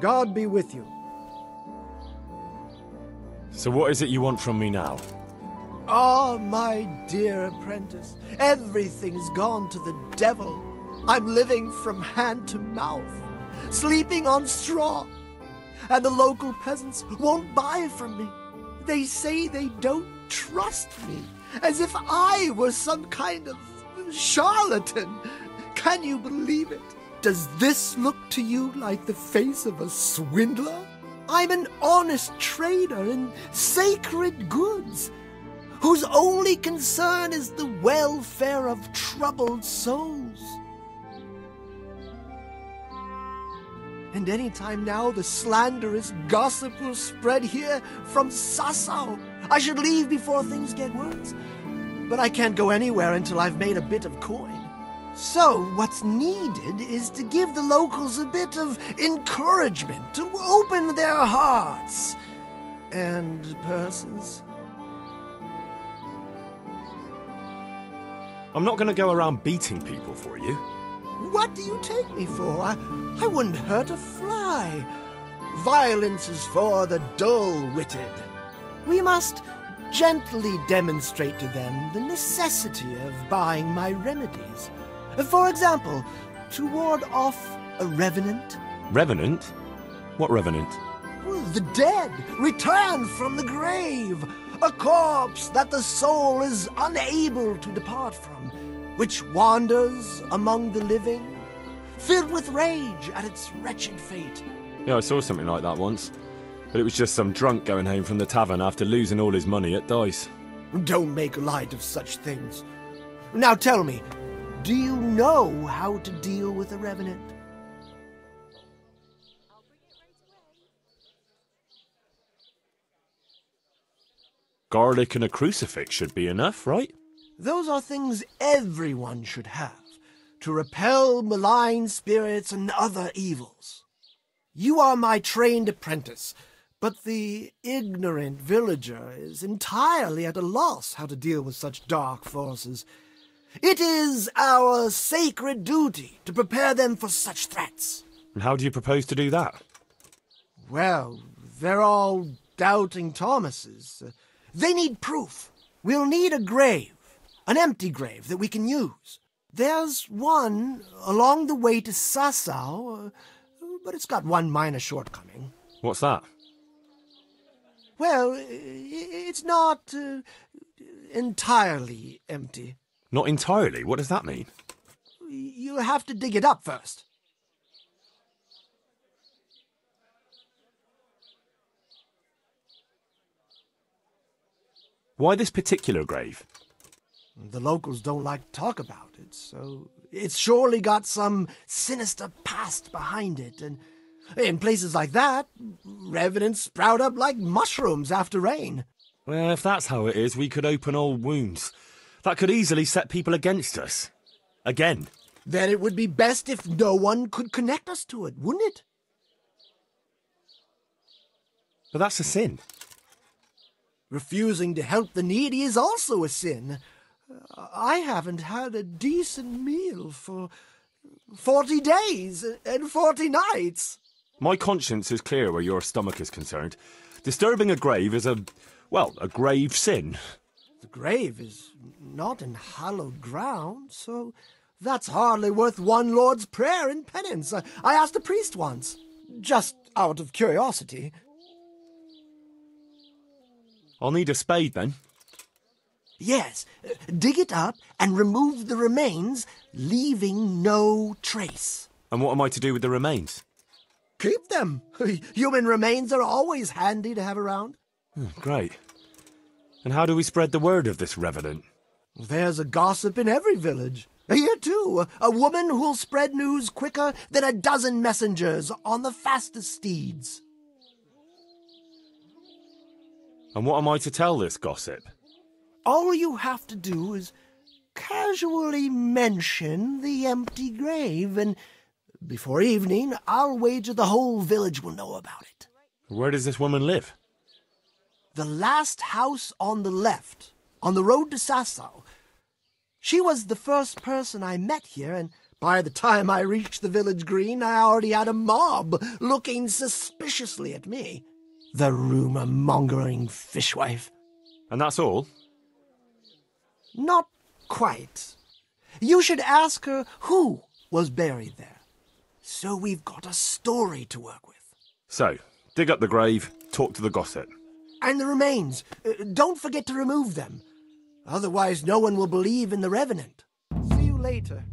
God be with you. So what is it you want from me now? Ah, my dear apprentice, everything's gone to the devil. I'm living from hand to mouth, sleeping on straw, and the local peasants won't buy from me. They say they don't trust me, as if I were some kind of charlatan. Can you believe it? Does this look to you like the face of a swindler? I'm an honest trader in sacred goods, whose only concern is the welfare of troubled souls. And any time now the slanderous gossip will spread here from Sassau. I should leave before things get worse. But I can't go anywhere until I've made a bit of coin. So what's needed is to give the locals a bit of encouragement to open their hearts and purses. I'm not going to go around beating people for you. What do you take me for? I wouldn't hurt a fly. Violence is for the dull-witted. We must gently demonstrate to them the necessity of buying my remedies. For example, to ward off a revenant. Revenant? What revenant? The dead, returned from the grave. A corpse that the soul is unable to depart from, which wanders among the living, filled with rage at its wretched fate. Yeah, I saw something like that once. But it was just some drunk going home from the tavern after losing all his money at dice. Don't make light of such things. Now tell me, do you know how to deal with a revenant? Garlic and a crucifix should be enough, right? Those are things everyone should have, to repel malign spirits and other evils. You are my trained apprentice, but the ignorant villager is entirely at a loss how to deal with such dark forces. It is our sacred duty to prepare them for such threats. And how do you propose to do that? Well, they're all doubting Thomases. They need proof. We'll need a grave, an empty grave that we can use. There's one along the way to Sassau, but it's got one minor shortcoming. What's that? Well, it's not entirely empty. Not entirely? What does that mean? You have to dig it up first. Why this particular grave? The locals don't like to talk about it, so it's surely got some sinister past behind it, and in places like that, revenants sprout up like mushrooms after rain. Well, if that's how it is, we could open old wounds. That could easily set people against us. Again. Then it would be best if no one could connect us to it, wouldn't it? But that's a sin. Refusing to help the needy is also a sin. I haven't had a decent meal for 40 days and 40 nights. My conscience is clear where your stomach is concerned. Disturbing a grave is a grave sin. The grave is not in hallowed ground, so that's hardly worth one Lord's Prayer in penance. I asked a priest once, just out of curiosity. I'll need a spade, then. Yes, dig it up and remove the remains, leaving no trace. And what am I to do with the remains? Keep them. Human remains are always handy to have around. Great. And how do we spread the word of this revenant? There's a gossip in every village. Here, too, a woman who'll spread news quicker than a dozen messengers on the fastest steeds. And what am I to tell this gossip? All you have to do is casually mention the empty grave, and before evening, I'll wager the whole village will know about it. Where does this woman live? The last house on the left, on the road to Sassau. She was the first person I met here, and By the time I reached the village green, I already had a mob looking suspiciously at me. The rumour-mongering fishwife. And that's all? Not quite. You should ask her who was buried there. So we've got a story to work with. So, dig up the grave, talk to the gossip. And the remains. Don't forget to remove them. Otherwise no one will believe in the Revenant. See you later.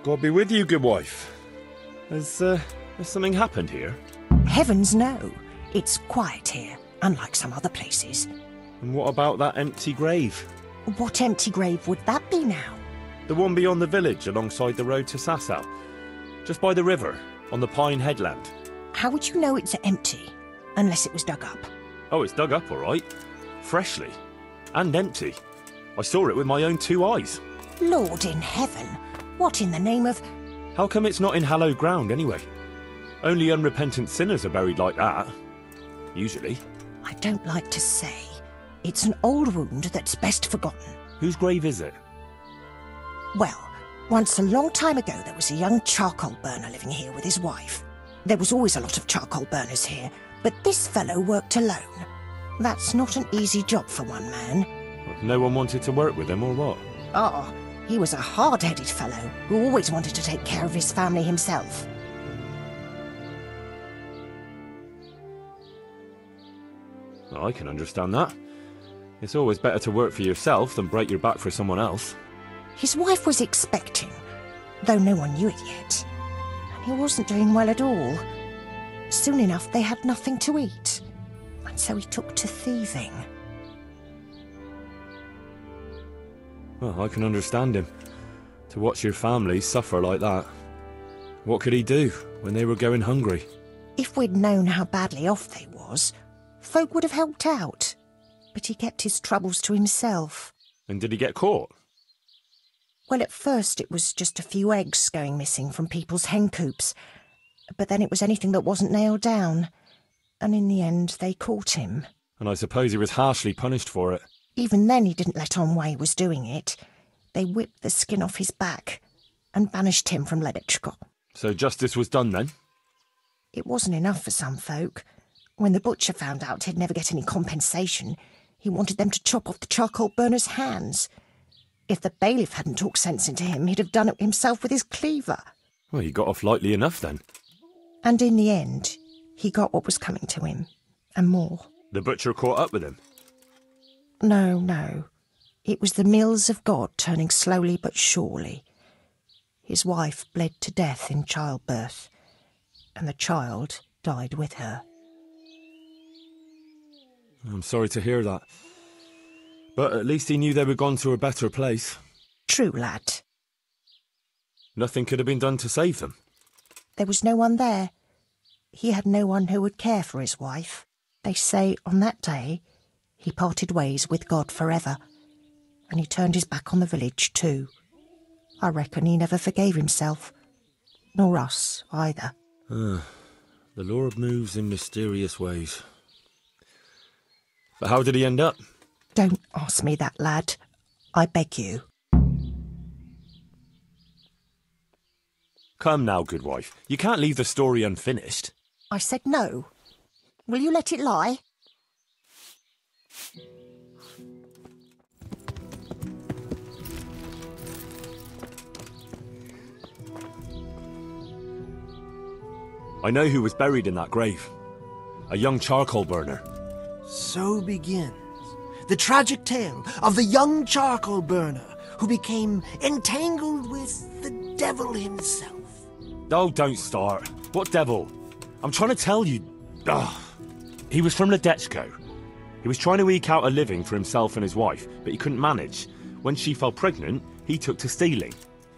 God be with you, good wife. Has something happened here? Heavens no. It's quiet here, unlike some other places. And what about that empty grave? What empty grave would that be now? The one beyond the village, alongside the road to Sasau. Just by the river, on the Pine Headland. How would you know it's empty, unless it was dug up? Oh, it's dug up, all right. Freshly. And empty. I saw it with my own 2 eyes. Lord in heaven, what in the name of... How come it's not in hallowed ground, anyway? Only unrepentant sinners are buried like that. Usually. I don't like to say. It's an old wound that's best forgotten. Whose grave is it? Well, once a long time ago there was a young charcoal burner living here with his wife. There was always a lot of charcoal burners here, but this fellow worked alone. That's not an easy job for one man. No one wanted to work with him, or what? Oh, he was a hard-headed fellow who always wanted to take care of his family himself. I can understand that. It's always better to work for yourself than break your back for someone else. His wife was expecting, though no one knew it yet. And he wasn't doing well at all. Soon enough they had nothing to eat, and so he took to thieving. Well, I can understand him. To watch your family suffer like that. What could he do when they were going hungry? If we'd known how badly off they was, folk would have helped out. But he kept his troubles to himself. And did he get caught? Well, at first it was just a few eggs going missing from people's hen coops. But then it was anything that wasn't nailed down. And in the end, they caught him. And I suppose he was harshly punished for it. Even then he didn't let on why he was doing it. They whipped the skin off his back and banished him from Ledetchko. So justice was done then? It wasn't enough for some folk. When the butcher found out he'd never get any compensation, he wanted them to chop off the charcoal burner's hands. If the bailiff hadn't talked sense into him, he'd have done it himself with his cleaver. Well, he got off lightly enough then. And in the end, he got what was coming to him, and more. The butcher caught up with him? No. It was the mills of God turning slowly but surely. His wife bled to death in childbirth, and the child died with her. I'm sorry to hear that. But at least he knew they were gone to a better place. True, lad. Nothing could have been done to save them. there was no one there. He had no one who would care for his wife. They say on that day he parted ways with God forever, and he turned his back on the village too. I reckon he never forgave himself, nor us either. The Lord moves in mysterious ways. But how did he end up? Don't ask me that, lad. I beg you. Come now, good wife. You can't leave the story unfinished. I said no. Will you let it lie? I know who was buried in that grave. A young charcoal burner. So begins the tragic tale of the young charcoal burner who became entangled with the devil himself. Oh, don't start. What devil? I'm trying to tell you. He was from Ledechko. He was trying to eke out a living for himself and his wife, but he couldn't manage. When she fell pregnant, he took to stealing.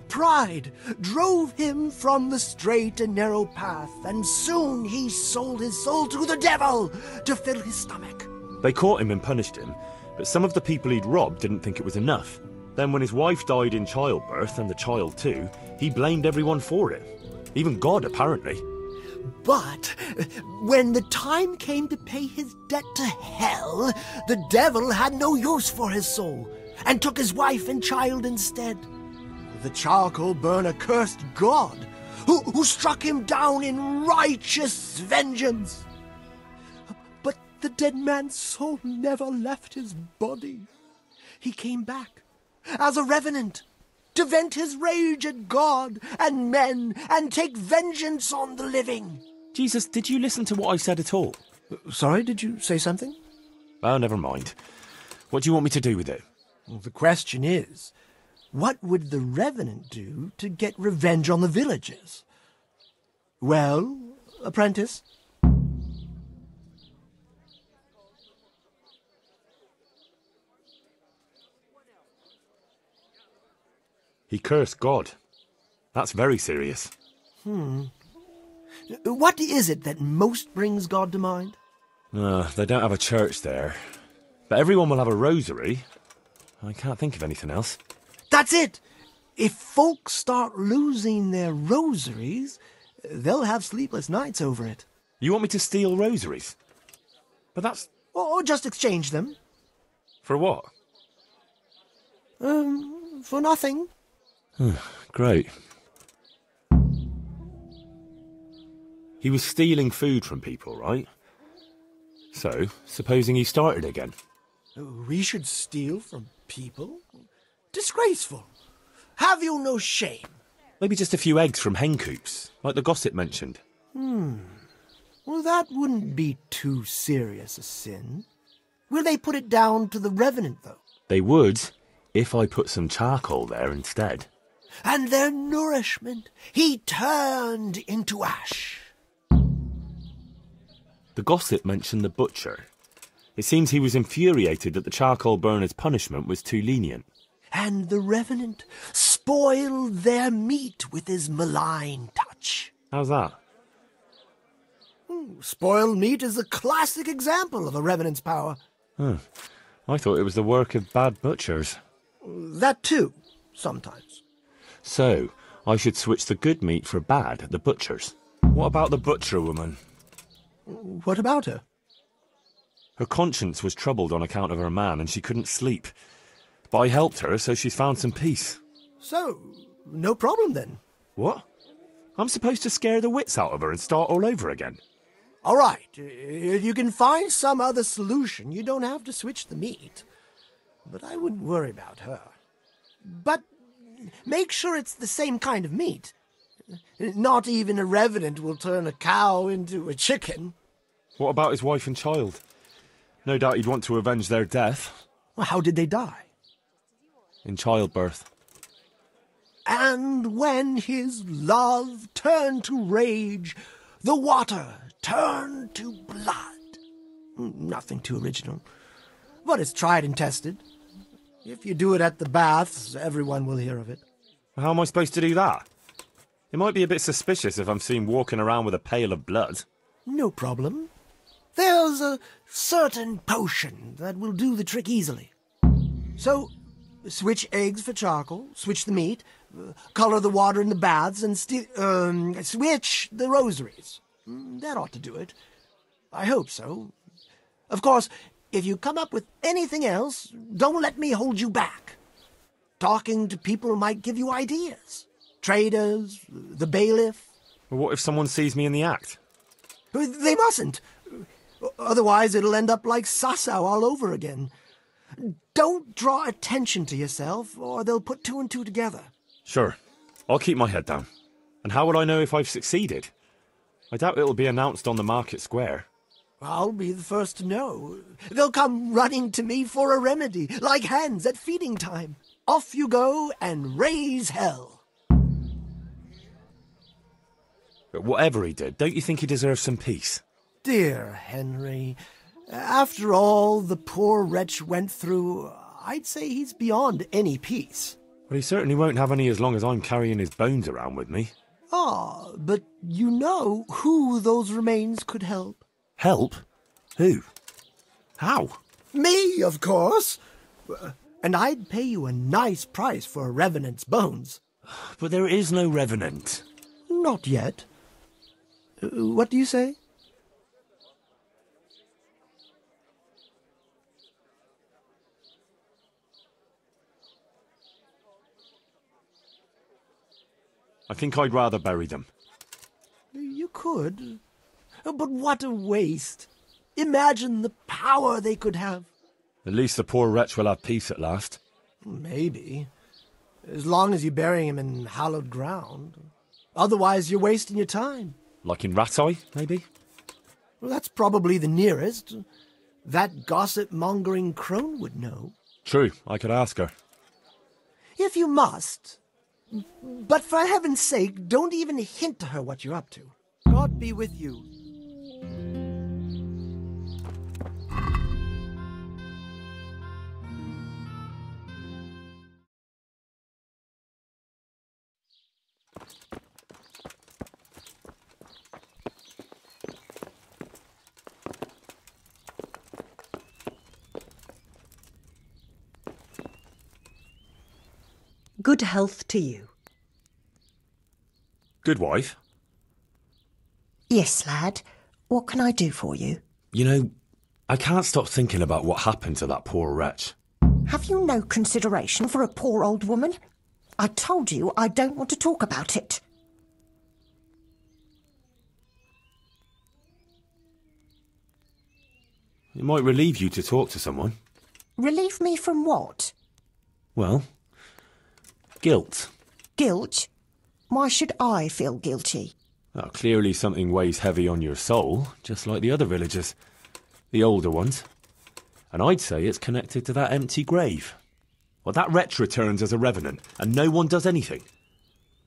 Pride drove him from the straight and narrow path, and soon he sold his soul to the devil to fill his stomach. They caught him and punished him, but some of the people he'd robbed didn't think it was enough. Then when his wife died in childbirth, and the child too, he blamed everyone for it. Even God, apparently. But when the time came to pay his debt to hell, the devil had no use for his soul, and took his wife and child instead. The charcoal burner cursed God, who struck him down in righteous vengeance. But the dead man's soul never left his body. He came back as a revenant to vent his rage at God and men and take vengeance on the living. Jesus, did you listen to what I said at all? Sorry, did you say something? Oh, never mind. What do you want me to do with it? Well, the question is, what would the revenant do to get revenge on the villagers? Well, apprentice? He cursed God. That's very serious. What is it that most brings God to mind? They don't have a church there. But everyone will have a rosary. I can't think of anything else. That's it! If folks start losing their rosaries, they'll have sleepless nights over it. You want me to steal rosaries? But that's... Or just exchange them. For what? For nothing. Great. He was stealing food from people, right? So, supposing he started again. We should steal from people? Disgraceful. Have you no shame? Maybe just a few eggs from hen coops, like the gossip mentioned. Well, that wouldn't be too serious a sin. Will they put it down to the revenant, though? They would, if I put some charcoal there instead. And their nourishment he turned into ash. The gossip mentioned the butcher. It seems he was infuriated that the charcoal burner's punishment was too lenient. And the revenant spoiled their meat with his malign touch. How's that? Spoiled meat is a classic example of a revenant's power. I thought it was the work of bad butchers. That too, sometimes. So, I should switch the good meat for bad at the butcher's. What about the butcher woman? What about her? Her conscience was troubled on account of her man and she couldn't sleep. But I helped her, so she's found some peace. So, no problem then. What? I'm supposed to scare the wits out of her and start all over again? All right, if you can find some other solution, you don't have to switch the meat. But I wouldn't worry about her. But make sure it's the same kind of meat. Not even a revenant will turn a cow into a chicken. What about his wife and child? No doubt he'd want to avenge their death. Well, how did they die? In childbirth. And when his love turned to rage, the water turned to blood. Nothing too original, but it's tried and tested. If you do it at the baths, everyone will hear of it. How am I supposed to do that? It might be a bit suspicious if I'm seen walking around with a pail of blood. No problem. There's a certain potion that will do the trick easily. So, switch eggs for charcoal, switch the meat, color the water in the baths, and switch the rosaries. That ought to do it. I hope so. Of course, if you come up with anything else, don't let me hold you back. Talking to people might give you ideas. Traders, the bailiff. Well, what if someone sees me in the act? They mustn't. Otherwise, it'll end up like Sasau all over again. Don't draw attention to yourself, or they'll put two and two together. Sure. I'll keep my head down. And how will I know if I've succeeded? I doubt it'll be announced on the market square. I'll be the first to know. They'll come running to me for a remedy, like hens at feeding time. Off you go and raise hell. But whatever he did, don't you think he deserves some peace? Dear Henry, after all the poor wretch went through, I'd say he's beyond any peace. Well, he certainly won't have any as long as I'm carrying his bones around with me. Ah, but you know who those remains could help. Help? Who? How? Me, of course. And I'd pay you a nice price for a revenant's bones. But there is no revenant. Not yet. What do you say? I think I'd rather bury them. You could. But what a waste. Imagine the power they could have. At least the poor wretch will have peace at last. Maybe. As long as you bury him in hallowed ground. Otherwise, you're wasting your time. Like in Rattay, maybe? Well, that's probably the nearest. That gossip-mongering crone would know. True, I could ask her. If you must. But for heaven's sake, don't even hint to her what you're up to. God be with you. Good health to you. Good wife. Yes, lad. What can I do for you? You know, I can't stop thinking about what happened to that poor wretch. Have you no consideration for a poor old woman? I told you I don't want to talk about it. It might relieve you to talk to someone. Relieve me from what? Well, guilt. Guilt? Why should I feel guilty? Well, clearly something weighs heavy on your soul, just like the other villagers. The older ones. And I'd say it's connected to that empty grave. Well, that wretch returns as a revenant, and no one does anything.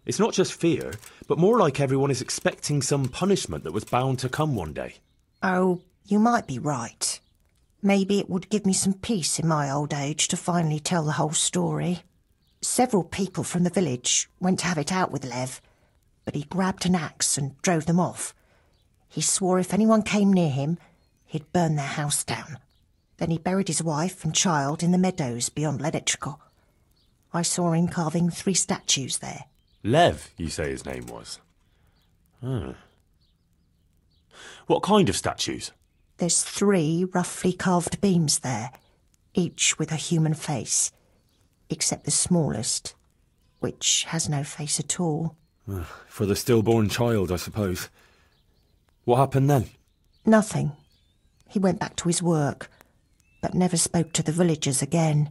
It's not just fear, but more like everyone is expecting some punishment that was bound to come one day. Oh, you might be right. Maybe it would give me some peace in my old age to finally tell the whole story. Several people from the village went to have it out with Lev, but he grabbed an axe and drove them off. He swore if anyone came near him, he'd burn their house down. Then he buried his wife and child in the meadows beyond Ledetchko. I saw him carving 3 statues there. Lev, you say his name was? What kind of statues? There's 3 roughly carved beams there, each with a human face, except the smallest, which has no face at all. For the stillborn child, I suppose. What happened then? Nothing. He went back to his work, but never spoke to the villagers again.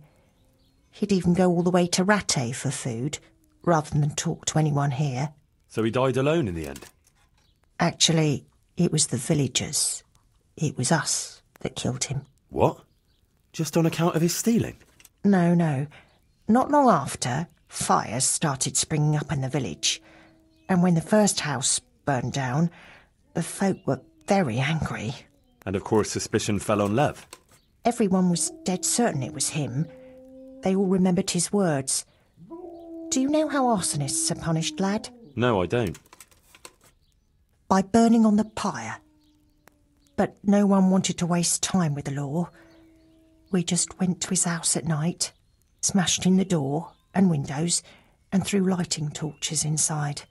He'd even go all the way to Rattay for food, rather than talk to anyone here. So he died alone in the end? Actually, it was the villagers. It was us that killed him. What? Just on account of his stealing? No. Not long after, fires started springing up in the village. And when the first house burned down, the folk were very angry. And of course suspicion fell on Lev. Everyone was dead certain it was him. They all remembered his words. Do you know how arsonists are punished, lad? No, I don't. By burning on the pyre. But no one wanted to waste time with the law. We just went to his house at night, smashed in the door and windows, and threw lighting torches inside.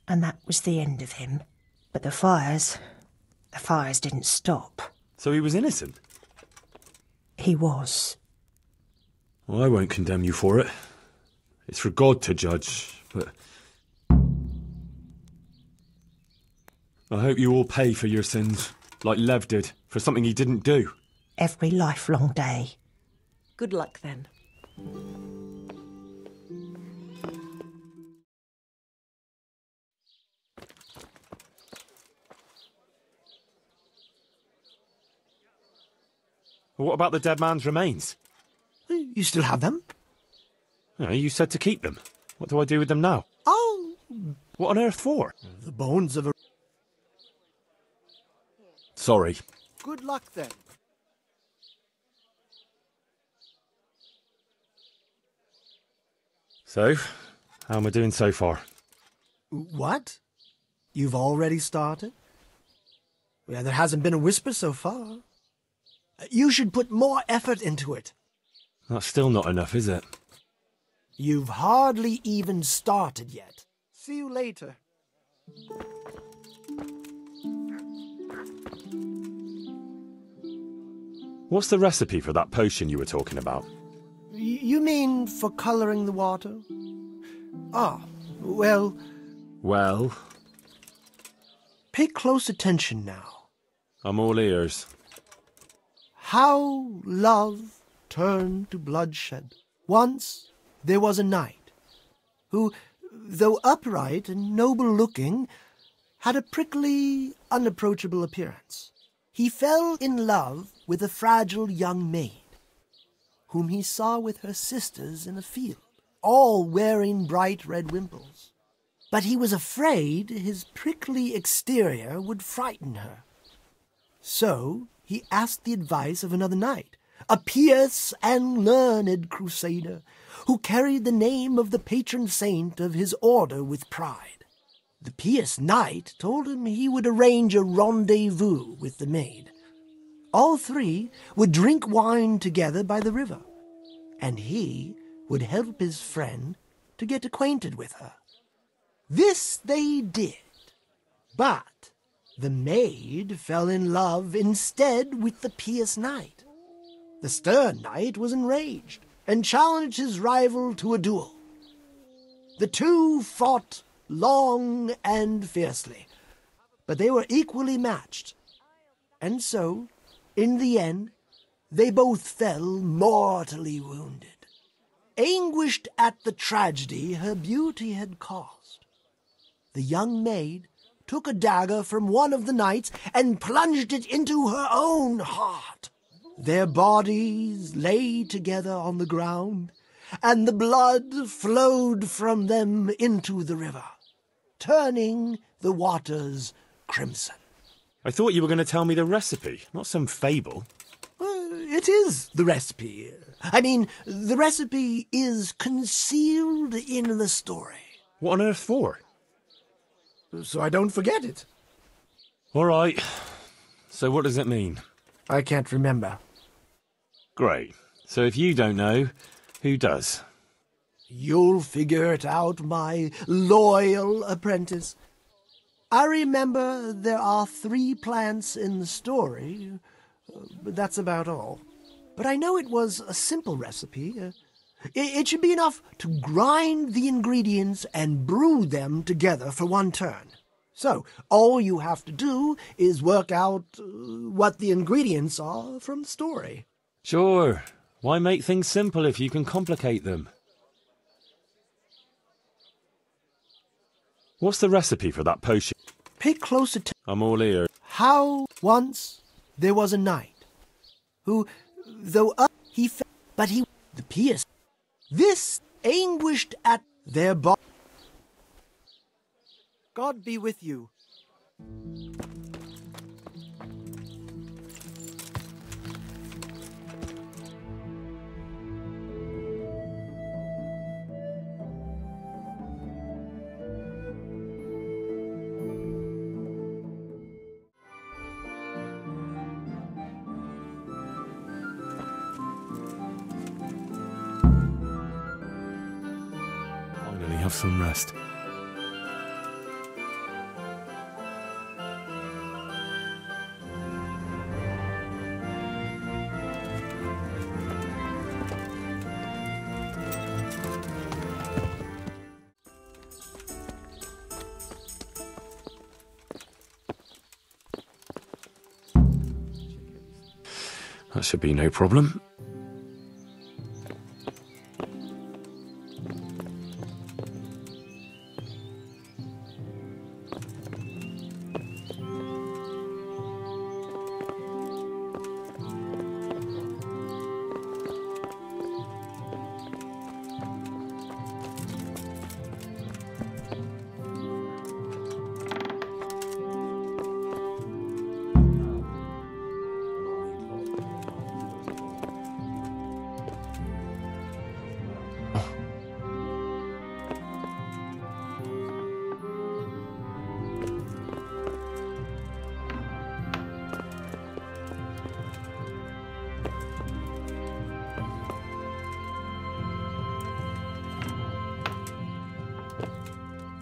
And that was the end of him. But the fires didn't stop. So he was innocent? He was. Well, I won't condemn you for it. It's for God to judge, but... I hope you all pay for your sins, like Lev did, for something he didn't do. Every lifelong day. Good luck, then. What about the dead man's remains? You still have them? No, you said to keep them. What do I do with them now? Oh, What on earth for? the bones of a... Sorry. Good luck, then. So, how am I doing so far? What? You've already started? Well, there hasn't been a whisper so far. You should put more effort into it. That's still not enough, is it? You've hardly even started yet. See you later. What's the recipe for that potion you were talking about? You mean for coloring the water? Ah, well... Well, Pay close attention now. I'm all ears. How love turned to bloodshed. Once there was a knight who, though upright and noble-looking, had a prickly, unapproachable appearance. He fell in love with a fragile young maid, whom he saw with her sisters in a field, all wearing bright red wimples. But he was afraid his prickly exterior would frighten her. So he asked the advice of another knight, a pious and learned crusader, who carried the name of the patron saint of his order with pride. The pious knight told him he would arrange a rendezvous with the maid. All three would drink wine together by the river, and he would help his friend to get acquainted with her. This they did, but the maid fell in love instead with the pious knight. The stern knight was enraged and challenged his rival to a duel. The two fought long and fiercely, but they were equally matched. And so, in the end, they both fell mortally wounded. Anguished at the tragedy her beauty had caused, the young maid took a dagger from one of the knights and plunged it into her own heart. Their bodies lay together on the ground, and the blood flowed from them into the river, turning the waters crimson. I thought you were going to tell me the recipe, not some fable. It is the recipe. I mean, the recipe is concealed in the story. What on earth for? So I don't forget it. All right. So what does it mean? I can't remember. Great. So if you don't know, who does? You'll figure it out, my loyal apprentice. I remember there are 3 plants in the story, but that's about all. But I know it was a simple recipe. It should be enough to grind the ingredients and brew them together for one turn. So, all you have to do is work out what the ingredients are from the story. Sure. Why make things simple if you can complicate them? What's the recipe for that potion? Pay close attention. I'm all ears. How once there was a knight who, though he fell, but he the pious. This anguished at their body. God be with you. some rest. That should be no problem.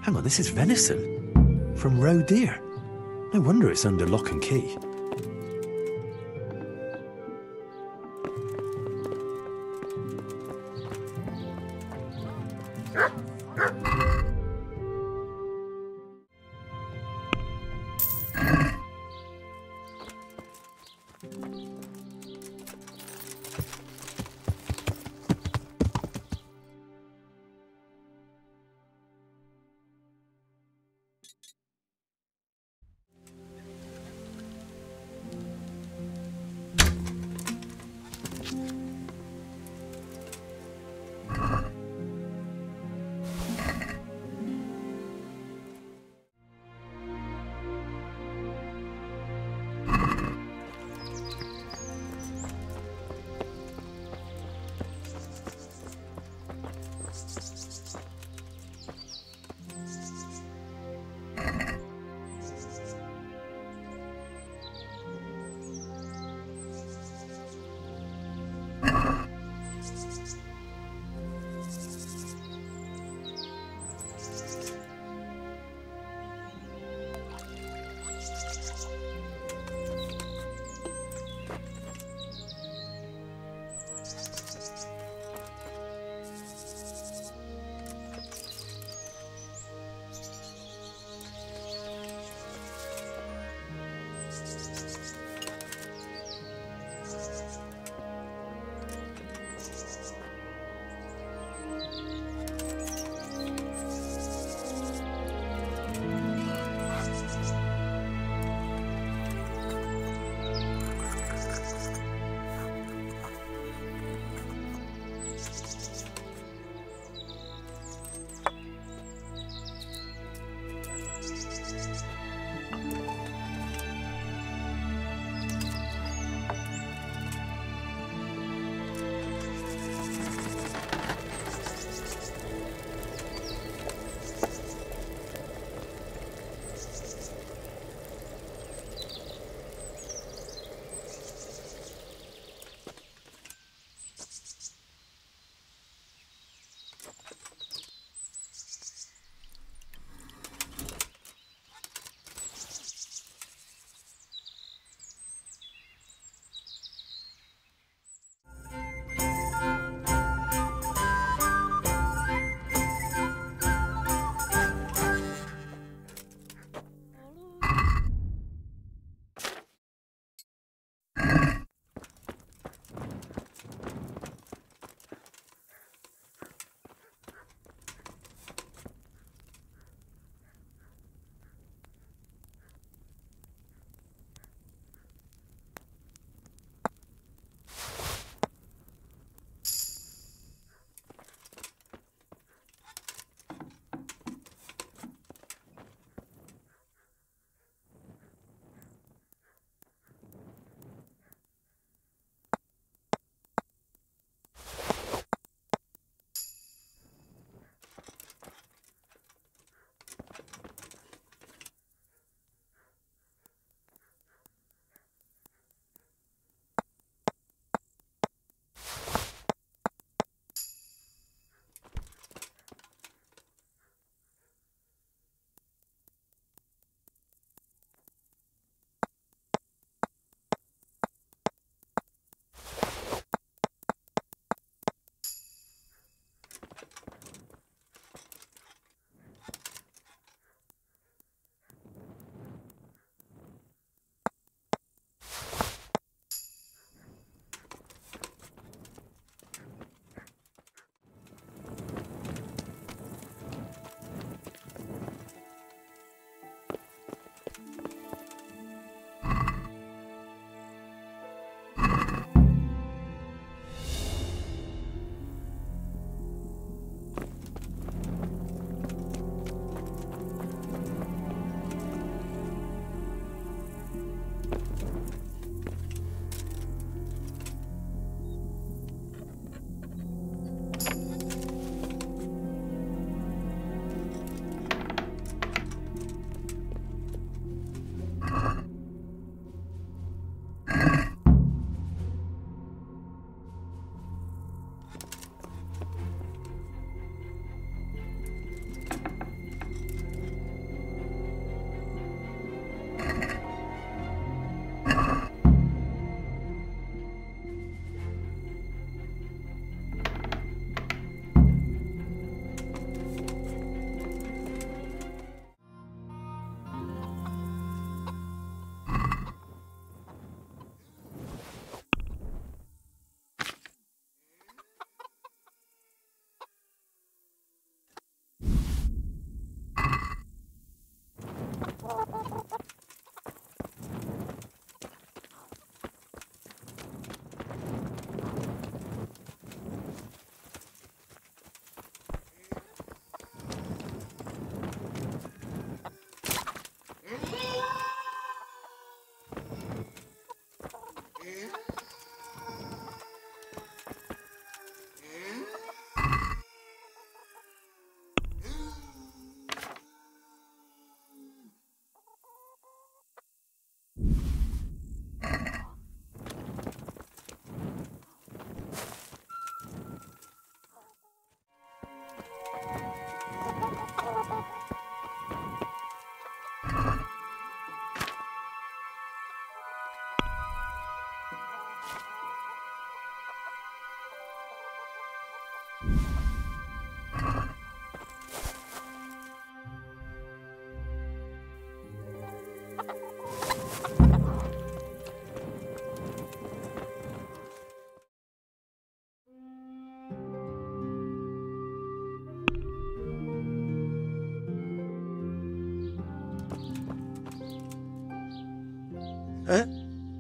Hang on, this is venison from roe deer. No wonder it's under lock and key.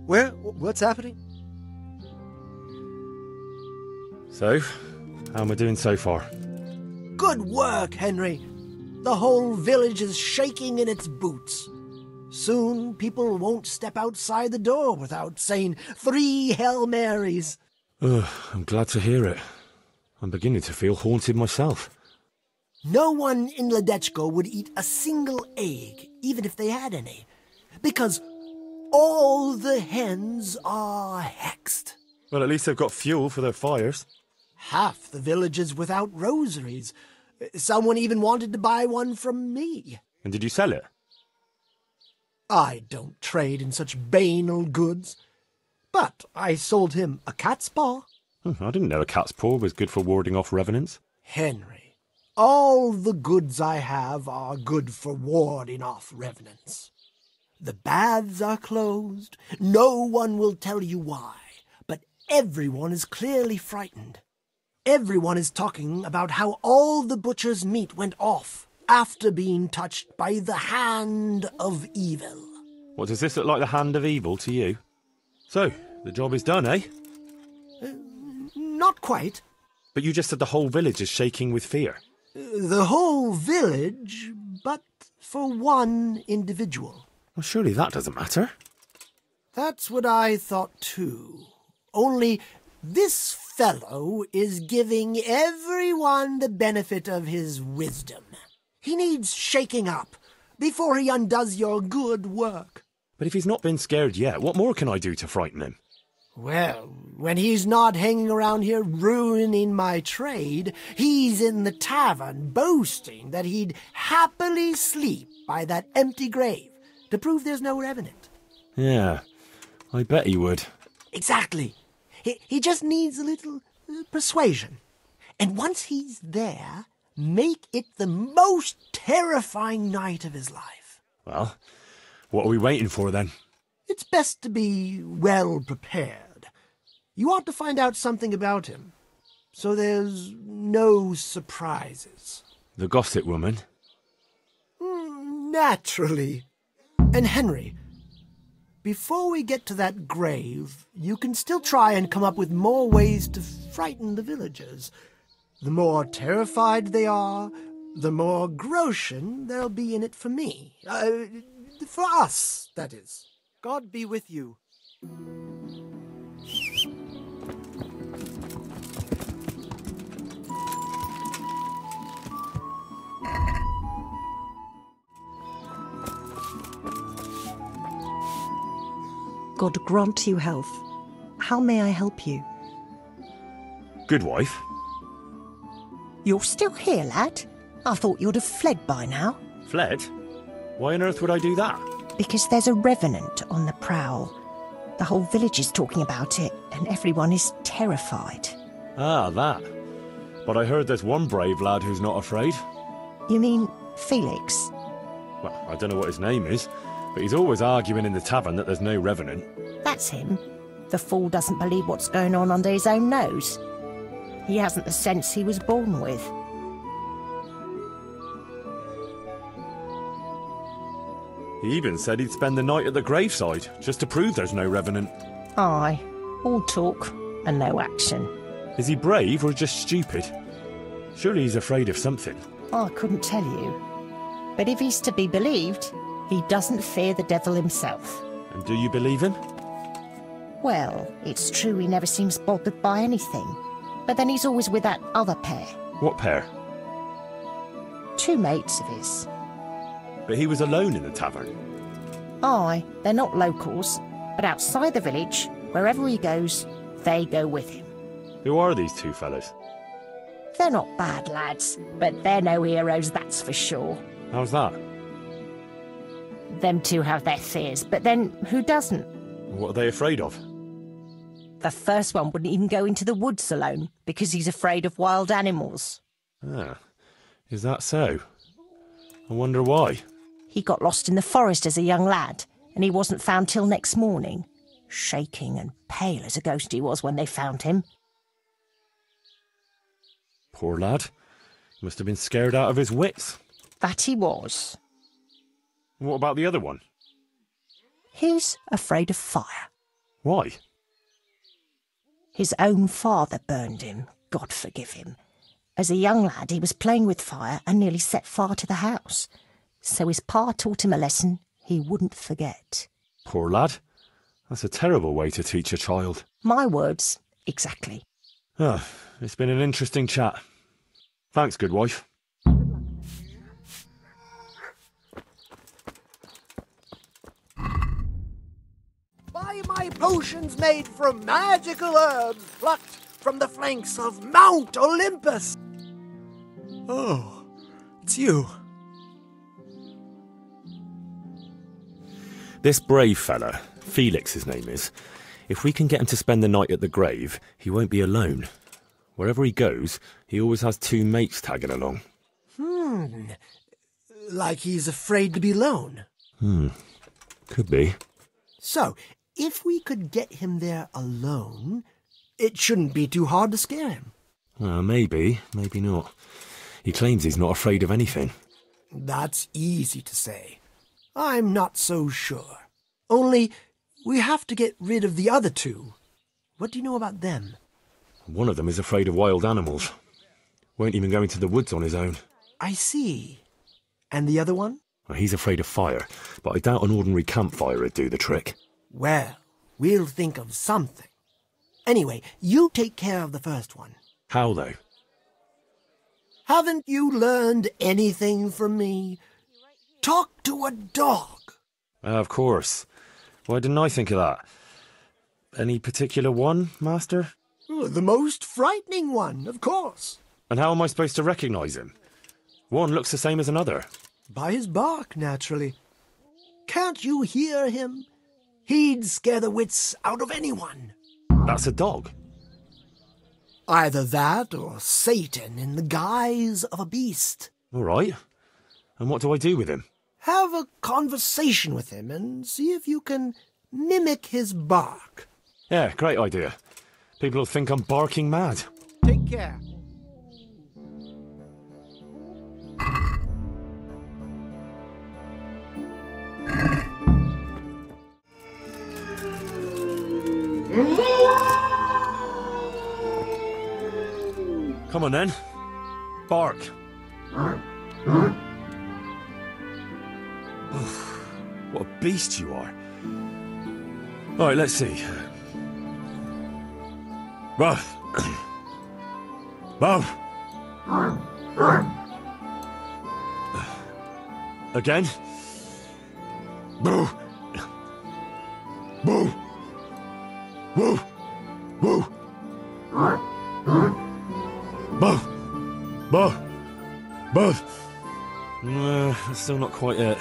Where? What's happening? So, how am I doing so far? Good work, Henry. The whole village is shaking in its boots. Soon people won't step outside the door without saying 3 Hail Marys. I'm glad to hear it. I'm beginning to feel haunted myself. No one in Ledechko would eat a single egg, even if they had any, because all the hens are hexed. Well, at least they've got fuel for their fires. Half the village is without rosaries. Someone even wanted to buy one from me. And did you sell it? I don't trade in such banal goods. But I sold him a cat's paw. I didn't know a cat's paw was good for warding off revenants. Henry, all the goods I have are good for warding off revenants. The baths are closed. No one will tell you why, but everyone is clearly frightened. Everyone is talking about how all the butcher's meat went off after being touched by the hand of evil. What, does this look like the hand of evil to you? So, the job is done, eh? Not quite. But you just said the whole village is shaking with fear. The whole village, but for one individual. Well, surely that doesn't matter. That's what I thought too. Only this fellow is giving everyone the benefit of his wisdom. He needs shaking up before he undoes your good work. But if he's not been scared yet, what more can I do to frighten him? Well, when he's not hanging around here ruining my trade, he's in the tavern boasting that he'd happily sleep by that empty grave to prove there's no revenant. Yeah, I bet he would. Exactly. He just needs a little persuasion. And once he's there, make it the most terrifying night of his life. Well, what are we waiting for then? It's best to be well prepared. You ought to find out something about him, so there's no surprises. The gossip woman? Naturally. And Henry, before we get to that grave, you can still try and come up with more ways to frighten the villagers. The more terrified they are, the more groschen there'll be in it for me. For us, that is. God be with you. God grant you health. How may I help you? Good wife. You're still here, lad? I thought you'd have fled by now. Fled? Why on earth would I do that? Because there's a revenant on the prowl. The whole village is talking about it, and everyone is terrified. Ah, that. But I heard there's one brave lad who's not afraid. You mean Felix? Well, I don't know what his name is, but he's always arguing in the tavern that there's no revenant. That's him. The fool doesn't believe what's going on under his own nose. He hasn't the sense he was born with. He even said he'd spend the night at the graveside, just to prove there's no revenant. Aye, all talk and no action. Is he brave or just stupid? Surely he's afraid of something. I couldn't tell you. But if he's to be believed, he doesn't fear the devil himself. And do you believe him? Well, it's true he never seems bothered by anything. But then he's always with that other pair. What pair? 2 mates of his. But he was alone in the tavern. Aye, they're not locals, but outside the village, wherever he goes, they go with him. Who are these 2 fellas? They're not bad lads, but they're no heroes, that's for sure. How's that? Them 2 have their fears, but then who doesn't? What are they afraid of? The first one wouldn't even go into the woods alone, because he's afraid of wild animals. Ah, is that so? I wonder why. He got lost in the forest as a young lad, and he wasn't found till next morning. Shaking and pale as a ghost he was when they found him. Poor lad. He must have been scared out of his wits. That he was. What about the other one? He's afraid of fire. Why? His own father burned him, God forgive him. As a young lad, he was playing with fire and nearly set fire to the house. So his pa taught him a lesson he wouldn't forget. Poor lad. That's a terrible way to teach a child. My words, exactly. Ah, it's been an interesting chat. Thanks, good wife. Buy my potions made from magical herbs plucked from the flanks of Mount Olympus. Oh, it's you. This brave fella, Felix his name is, if we can get him to spend the night at the grave, he won't be alone. Wherever he goes, he always has 2 mates tagging along. Like he's afraid to be alone. Could be. So, if we could get him there alone, it shouldn't be too hard to scare him. Maybe, maybe not. He claims he's not afraid of anything. That's easy to say. I'm not so sure. Only, we have to get rid of the other 2. What do you know about them? One of them is afraid of wild animals. Won't even go into the woods on his own. I see. And the other one? Well, he's afraid of fire, but I doubt an ordinary campfire would do the trick. Well, we'll think of something. Anyway, you take care of the first one. How, though? Haven't you learned anything from me? Talk to a dog. Of course. Why didn't I think of that? Any particular one, Master? The most frightening one, of course. And how am I supposed to recognise him? One looks the same as another. By his bark, naturally. Can't you hear him? He'd scare the wits out of anyone. That's a dog. Either that or Satan in the guise of a beast. All right. And what do I do with him? Have a conversation with him and see if you can mimic his bark. Yeah, great idea. People will think I'm barking mad. Take care. Come on then. Bark. What a beast you are. All right, let's see. Ruff. Ruff. Again. Boo. Boo. Woo. Woo. Boo. Boo. Boo. That's still not quite it.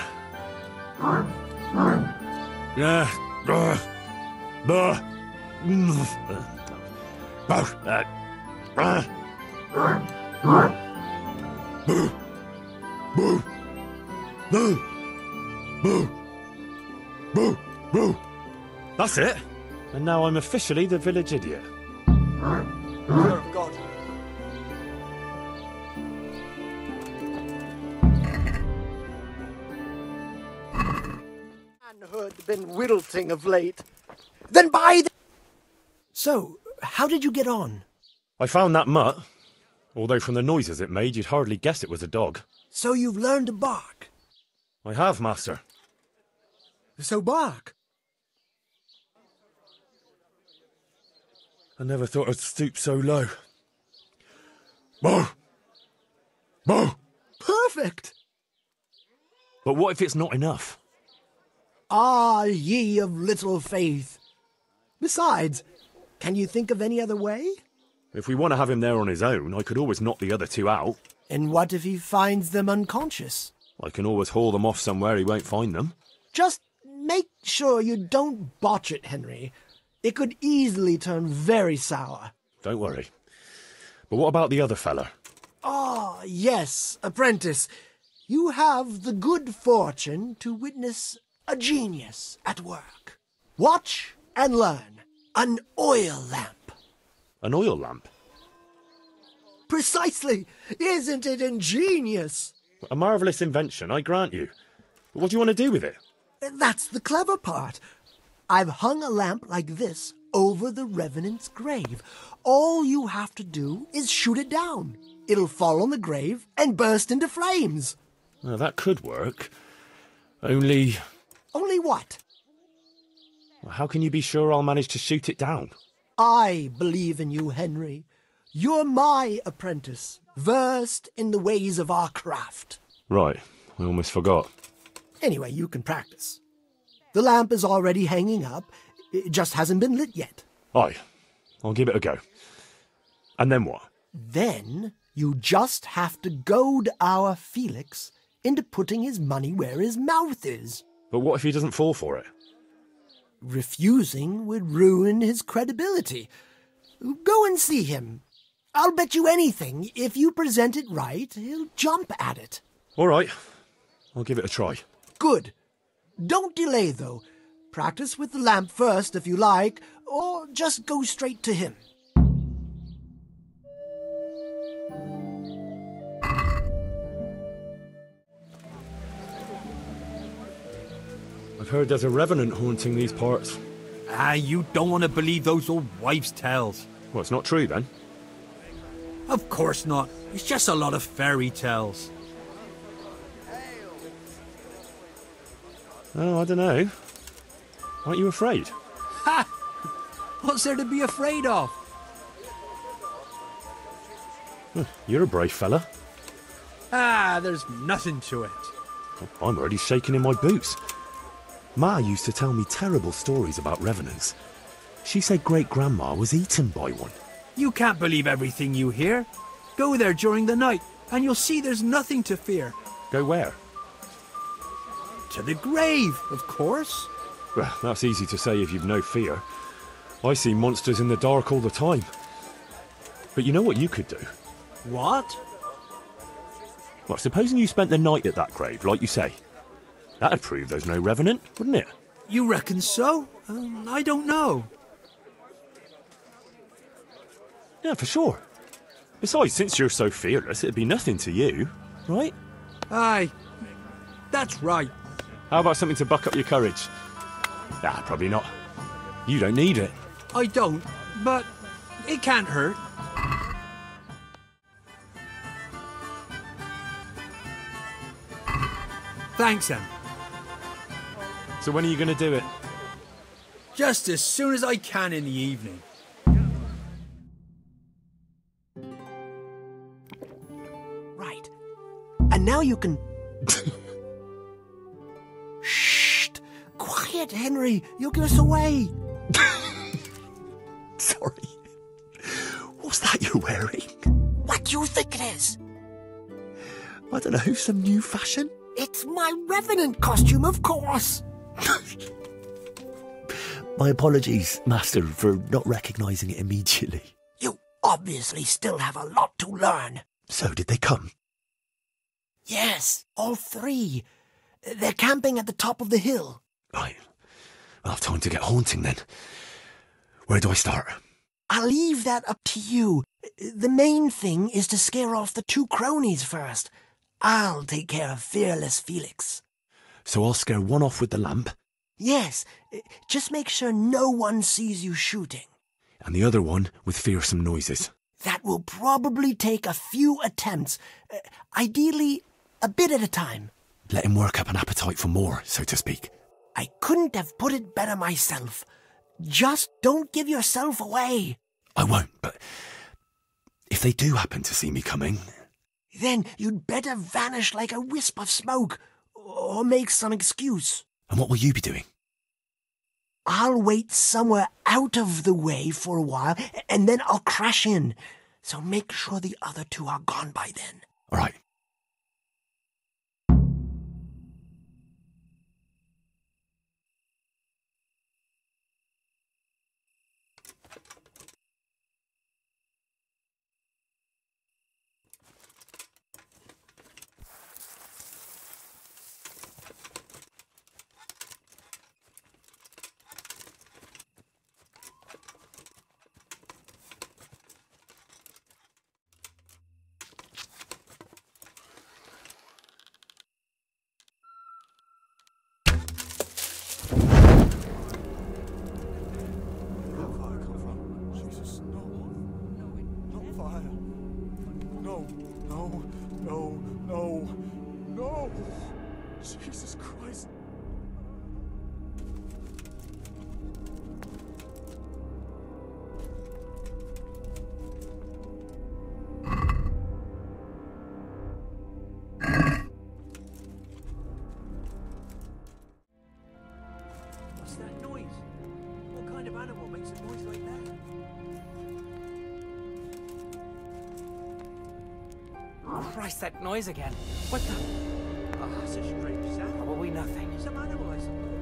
Yeah. Boo. Boo. Boo. Boo. Boo. Boo. Boo. That's it. And now I'm officially the village idiot. Oh, God. Manhood been wilting of late. Then by the... So, how did you get on? I found that mutt. Although from the noises it made, you'd hardly guess it was a dog. So you've learned to bark? I have, Master. So bark. I never thought I'd stoop so low. Boo! Boo! Perfect! But what if it's not enough? Ah, ye of little faith. Besides, can you think of any other way? If we want to have him there on his own, I could always knock the other 2 out. And what if he finds them unconscious? I can always haul them off somewhere he won't find them. Just make sure you don't botch it, Henry. It could easily turn very sour. Don't worry. But what about the other fella? Ah, yes, apprentice. You have the good fortune to witness a genius at work. Watch and learn. An oil lamp. An oil lamp? Precisely. Isn't it ingenious? A marvellous invention, I grant you. But what do you want to do with it? That's the clever part. I've hung a lamp like this over the Revenant's grave. All you have to do is shoot it down. It'll fall on the grave and burst into flames. Well, that could work. Only... Only what? How can you be sure I'll manage to shoot it down? I believe in you, Henry. You're my apprentice, versed in the ways of our craft. Right, I almost forgot. Anyway, you can practice. The lamp is already hanging up. It just hasn't been lit yet. Aye, I'll give it a go. And then what? Then you just have to goad our Felix into putting his money where his mouth is. But what if he doesn't fall for it? Refusing would ruin his credibility. Go and see him. I'll bet you anything, if you present it right, he'll jump at it. All right, I'll give it a try. Good. Don't delay, though. Practice with the lamp first, if you like, or just go straight to him. I've heard there's a revenant haunting these parts. You don't want to believe those old wives' tales. Well, it's not true, then. Of course not. It's just a lot of fairy tales. Oh, I don't know. Aren't you afraid? Ha! What's there to be afraid of? You're a brave fella. There's nothing to it. I'm already shaking in my boots. Ma used to tell me terrible stories about revenants. She said great-grandma was eaten by one. You can't believe everything you hear. Go there during the night, and you'll see there's nothing to fear. Go where? To the grave, of course. Well, that's easy to say if you've no fear. I see monsters in the dark all the time. But you know what you could do? What? Well, supposing you spent the night at that grave, like you say. That'd prove there's no revenant, wouldn't it? You reckon so? I don't know. Yeah, for sure. Besides, since you're so fearless, it'd be nothing to you, right? Aye, that's right. How about something to buck up your courage? Probably not. You don't need it. I don't, but it can't hurt. Thanks, Em. So when are you going to do it? Just as soon as I can in the evening. Right. And now you can... Shh! Quiet, Henry. You'll give us away. Sorry. What's that you're wearing? What do you think it is? I don't know, some new fashion? It's my Revenant costume, of course. My apologies, Master, for not recognising it immediately. You obviously still have a lot to learn. So, did they come? Yes, all three. They're camping at the top of the hill. Right. I'll have time to get haunting then. Where do I start? I'll leave that up to you. The main thing is to scare off the two cronies first. I'll take care of fearless Felix. So I'll scare one off with the lamp? Yes, just make sure no one sees you shooting. And the other one with fearsome noises? That will probably take a few attempts. Ideally, a bit at a time. Let him work up an appetite for more, so to speak. I couldn't have put it better myself. Just don't give yourself away. I won't, but if they do happen to see me coming... Then you'd better vanish like a wisp of smoke, or make some excuse. And what will you be doing? I'll wait somewhere out of the way for a while, and then I'll crash in. So make sure the other two are gone by then. All right. of animal makes a noise like that? Christ, that noise again. What the? Ah, it's a strange sound. Probably nothing. Some animal, I suppose.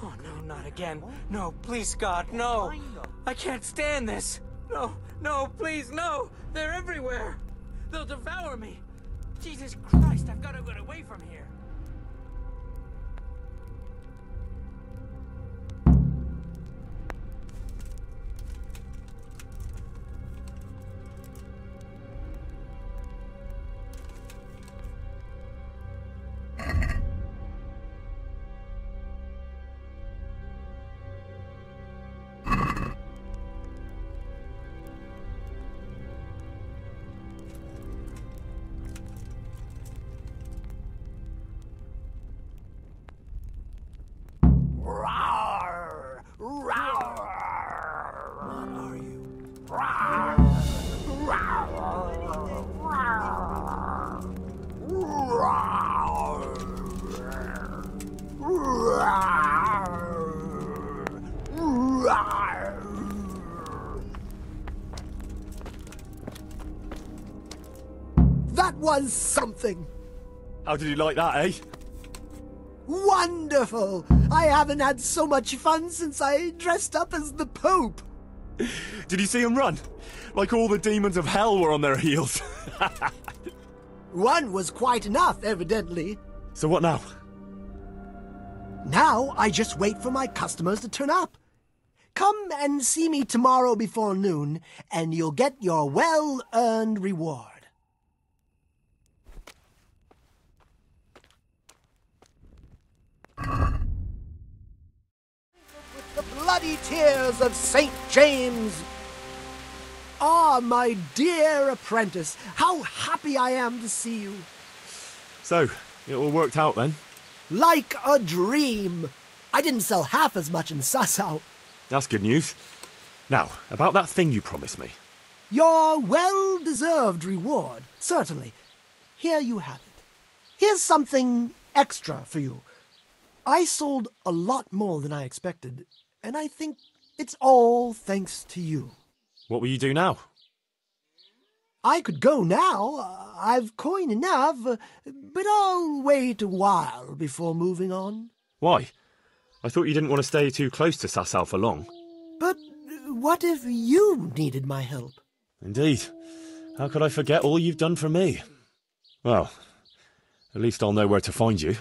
Oh, no, not again. No, please, God, no. I can't stand this. No, no, please, no. They're everywhere. They'll devour me. Jesus Christ, I've got to get away from here. That was something! How did you like that, eh? Wonderful! I haven't had so much fun since I dressed up as the Pope! Did you see him run? Like all the demons of hell were on their heels. One was quite enough, evidently. So what now? Now I just wait for my customers to turn up. Come and see me tomorrow before noon, and you'll get your well-earned reward. With the bloody tears of St. James. Ah, my dear apprentice, how happy I am to see you. So, it all worked out then? Like a dream. I didn't sell half as much in Sasau. That's good news. Now, about that thing you promised me. Your well-deserved reward, certainly. Here you have it. Here's something extra for you. I sold a lot more than I expected, and I think it's all thanks to you. What will you do now? I could go now. I've coin enough, but I'll wait a while before moving on. Why? I thought you didn't want to stay too close to Sasau for long. But what if you needed my help? Indeed. How could I forget all you've done for me? Well, at least I'll know where to find you.